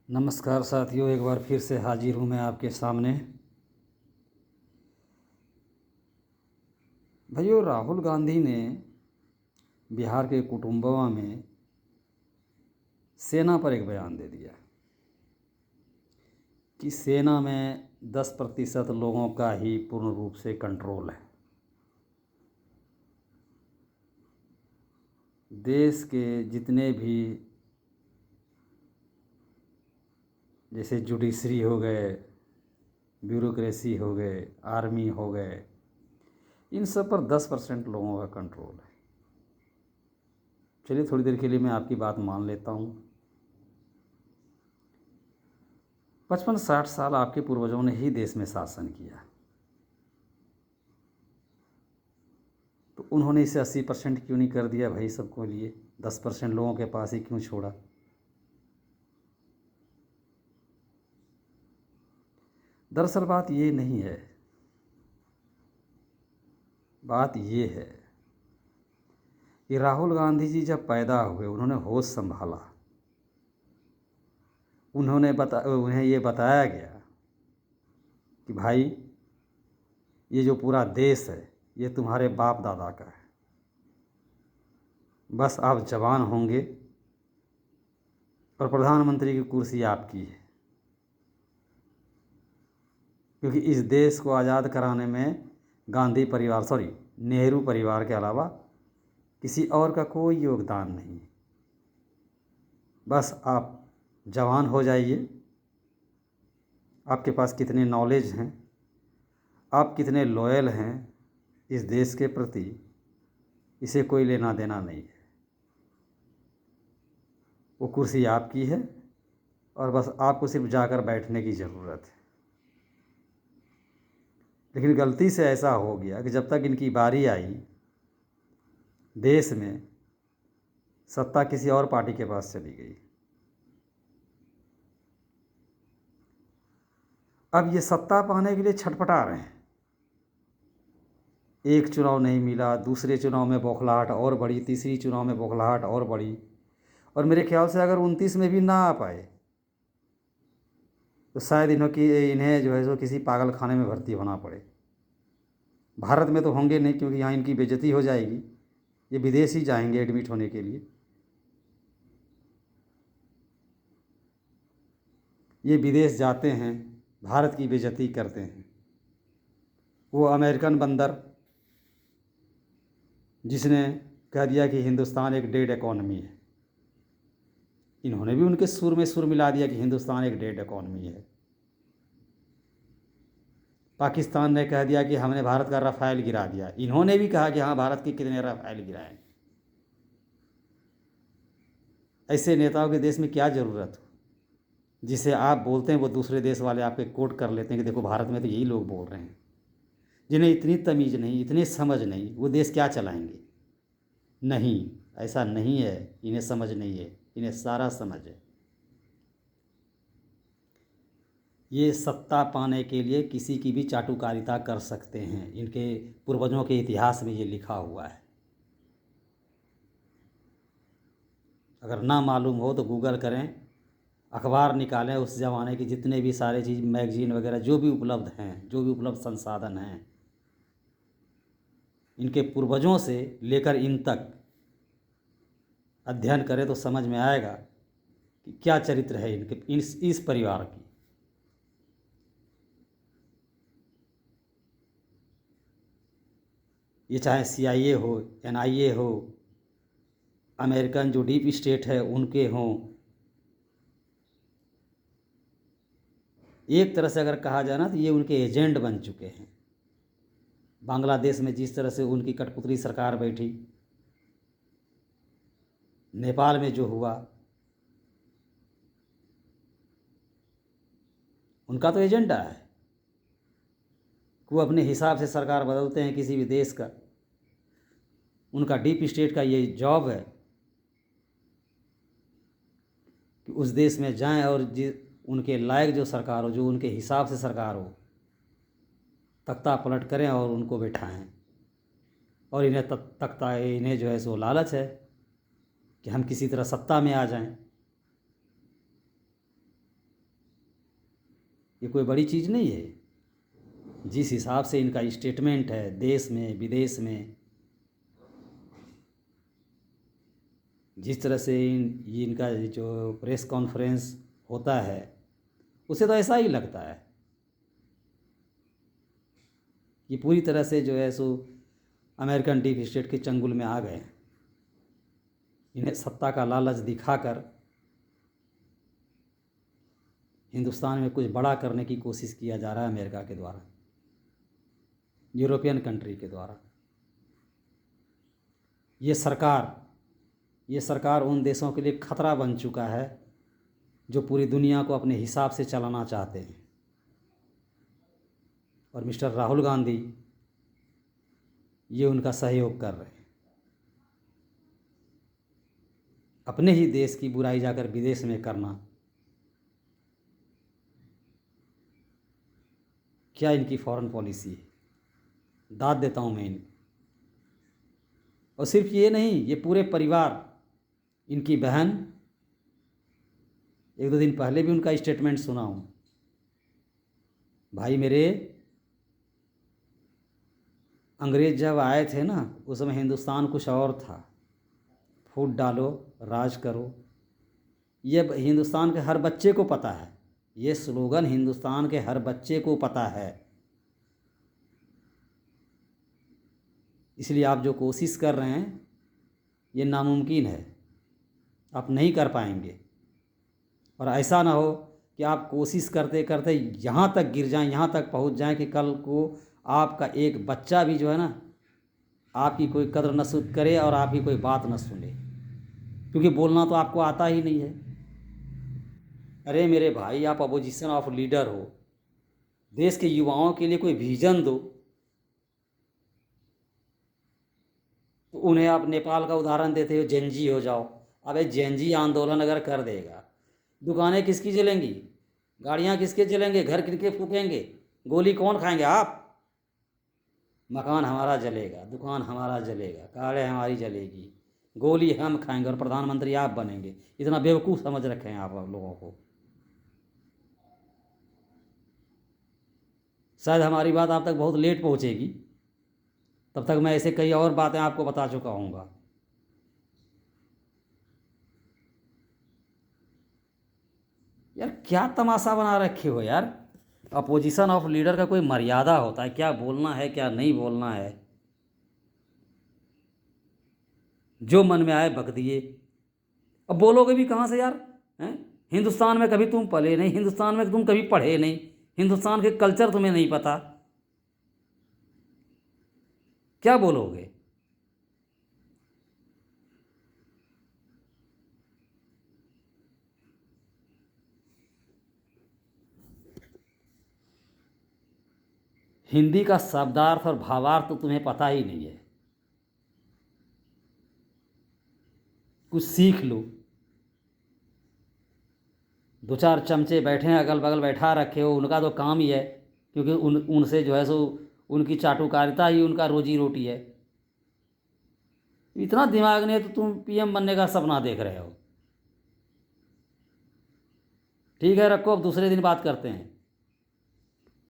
नमस्कार साथियों, एक बार फिर से हाजिर हूँ मैं आपके सामने। भाइयों, राहुल गांधी ने बिहार के कुटुंबवा में सेना पर एक बयान दे दिया कि सेना में 10% लोगों का ही पूर्ण रूप से कंट्रोल है। देश के जितने भी जैसे जुडिशरी हो गए, ब्यूरोक्रेसी हो गए, आर्मी हो गए, इन सब पर 10% लोगों का कंट्रोल है। चलिए थोड़ी देर के लिए मैं आपकी बात मान लेता हूँ। 55-60 साल आपके पूर्वजों ने ही देश में शासन किया, तो उन्होंने इसे 80% क्यों नहीं कर दिया भाई सबको लिए? 10% लोगों के पास ही क्यों छोड़ा? दरअसल बात ये नहीं है, बात ये है कि राहुल गांधी जी जब पैदा हुए, उन्होंने होश संभाला, उन्हें ये बताया गया कि भाई ये जो पूरा देश है ये तुम्हारे बाप दादा का है, बस आप जवान होंगे और प्रधानमंत्री की कुर्सी आपकी है। क्योंकि इस देश को आज़ाद कराने में नेहरू परिवार के अलावा किसी और का कोई योगदान नहीं। बस आप जवान हो जाइए, आपके पास कितने नॉलेज हैं, आप कितने लॉयल हैं इस देश के प्रति, इसे कोई लेना देना नहीं है। वो कुर्सी आपकी है और बस आपको सिर्फ जाकर बैठने की ज़रूरत है। लेकिन गलती से ऐसा हो गया कि जब तक इनकी बारी आई, देश में सत्ता किसी और पार्टी के पास चली गई। अब ये सत्ता पाने के लिए छटपटा रहे हैं। एक चुनाव नहीं मिला, दूसरे चुनाव में बौखलाहट और बढ़ी, तीसरी चुनाव में बौखलाहट और बढ़ी, और मेरे ख्याल से अगर 29 में भी ना आ पाए तो शायद इन्हें जो है सो किसी पागल खाने में भर्ती होना पड़े। भारत में तो होंगे नहीं, क्योंकि यहाँ इनकी बेइज्जती हो जाएगी। ये विदेश ही जाएंगे एडमिट होने के लिए। ये विदेश जाते हैं, भारत की बेइज्जती करते हैं। वो अमेरिकन बंदर जिसने कह दिया कि हिंदुस्तान एक डेड इकॉनमी है, इन्होंने भी उनके सुर में सुर मिला दिया कि हिंदुस्तान एक डेड इकॉनमी है। पाकिस्तान ने कह दिया कि हमने भारत का राफेल गिरा दिया, इन्होंने भी कहा कि हाँ, भारत के कितने राफेल गिराए। ऐसे नेताओं के देश में क्या ज़रूरत हो? जिसे आप बोलते हैं वो दूसरे देश वाले आपके कोट कर लेते हैं कि देखो भारत में तो यही लोग बोल रहे हैं। जिन्हें इतनी तमीज़ नहीं, इतनी समझ नहीं, वो देश क्या चलाएंगे? नहीं, ऐसा नहीं है। इन्हें समझ नहीं है, इन्हें सारा समझ है। ये सत्ता पाने के लिए किसी की भी चाटुकारिता कर सकते हैं। इनके पूर्वजों के इतिहास में ये लिखा हुआ है। अगर ना मालूम हो तो गूगल करें, अखबार निकालें, उस ज़माने की जितने भी सारे चीज़, मैगज़ीन वगैरह जो भी उपलब्ध हैं, जो भी उपलब्ध संसाधन हैं, इनके पूर्वजों से लेकर इन तक अध्ययन करें तो समझ में आएगा कि क्या चरित्र है इस परिवार की। ये चाहे CIA हो, NIA हो, अमेरिकन जो डीप स्टेट है उनके हों, एक तरह से अगर कहा जाए ना तो ये उनके एजेंट बन चुके हैं। बांग्लादेश में जिस तरह से उनकी कठपुतली सरकार बैठी, नेपाल में जो हुआ, उनका तो एजेंडा है। वो अपने हिसाब से सरकार बदलते हैं किसी भी देश का। उनका डीप स्टेट का ये जॉब है कि उस देश में जाएं और उनके लायक जो सरकार हो, जो उनके हिसाब से सरकार हो, तख्ता पलट करें और उनको बैठाएं। और इन्हें जो है सो लालच है कि हम किसी तरह सत्ता में आ जाएं। ये कोई बड़ी चीज़ नहीं है। जिस हिसाब से इनका स्टेटमेंट है देश में विदेश में, जिस तरह से इनका जो प्रेस कॉन्फ्रेंस होता है, उसे तो ऐसा ही लगता है कि पूरी तरह से जो है सो अमेरिकन डीप स्टेट के चंगुल में आ गए। इन्हें सत्ता का लालच दिखाकर हिंदुस्तान में कुछ बड़ा करने की कोशिश किया जा रहा है अमेरिका के द्वारा, यूरोपियन कंट्री के द्वारा। ये सरकार उन देशों के लिए खतरा बन चुका है जो पूरी दुनिया को अपने हिसाब से चलाना चाहते हैं। और मिस्टर राहुल गांधी ये उनका सहयोग कर रहे हैं। अपने ही देश की बुराई जाकर विदेश में करना, क्या इनकी फॉरेन पॉलिसी है? दाद देता हूँ मैं इनको। और सिर्फ ये नहीं, ये पूरे परिवार, इनकी बहन, एक दो दिन पहले भी उनका स्टेटमेंट सुना हूँ। भाई मेरे, अंग्रेज़ जब आए थे ना, उस समय हिंदुस्तान कुछ और था। फूट डालो, राज करो, ये हिंदुस्तान के हर बच्चे को पता है। ये स्लोगन हिंदुस्तान के हर बच्चे को पता है। इसलिए आप जो कोशिश कर रहे हैं ये नामुमकिन है, आप नहीं कर पाएंगे। और ऐसा ना हो कि आप कोशिश करते करते यहाँ तक गिर जाएं, यहाँ तक पहुँच जाएं कि कल को आपका एक बच्चा भी जो है ना, आपकी कोई कद्र न करे और आपकी कोई बात न सुने, क्योंकि बोलना तो आपको आता ही नहीं है। अरे मेरे भाई, आप अपोजिशन ऑफ लीडर हो, देश के युवाओं के लिए कोई विजन दो। तो उन्हें आप नेपाल का उदाहरण देते हो, जेनजी हो जाओ। अबे जेनजी आंदोलन अगर कर देगा, दुकानें किसकी जलेंगी, गाड़ियाँ किसके जलेंगे, घर किसके फूकेंगे, गोली कौन खाएंगे आप? मकान हमारा जलेगा, दुकान हमारा जलेगा, कारें हमारी जलेगी, गोली हम खाएंगे और प्रधानमंत्री आप बनेंगे। इतना बेवकूफ़ समझ रखे हैं आप लोगों को। शायद हमारी बात आप तक बहुत लेट पहुंचेगी, तब तक मैं ऐसे कई और बातें आपको बता चुका हूँगा। यार क्या तमाशा बना रखे हो यार। अपोजिशन ऑफ लीडर का कोई मर्यादा होता है, क्या बोलना है क्या नहीं बोलना है। जो मन में आए बक दिए। अब बोलोगे भी कहाँ से यार? हैं? हिंदुस्तान में कभी तुम पले नहीं, हिंदुस्तान में तुम कभी पढ़े नहीं, हिंदुस्तान के कल्चर तुम्हें नहीं पता, क्या बोलोगे? हिंदी का शब्दार्थ और भावार्थ तो तुम्हें पता ही नहीं है। कुछ सीख लो। दो चार चमचे बैठे हैं अगल बगल बैठा रखे हो, उनका तो काम ही है, क्योंकि उनसे जो है सो उनकी चाटुकारिता ही उनका रोजी रोटी है। इतना दिमाग नहीं है तो तुम पीएम बनने का सपना देख रहे हो। ठीक है, रखो, अब दूसरे दिन बात करते हैं।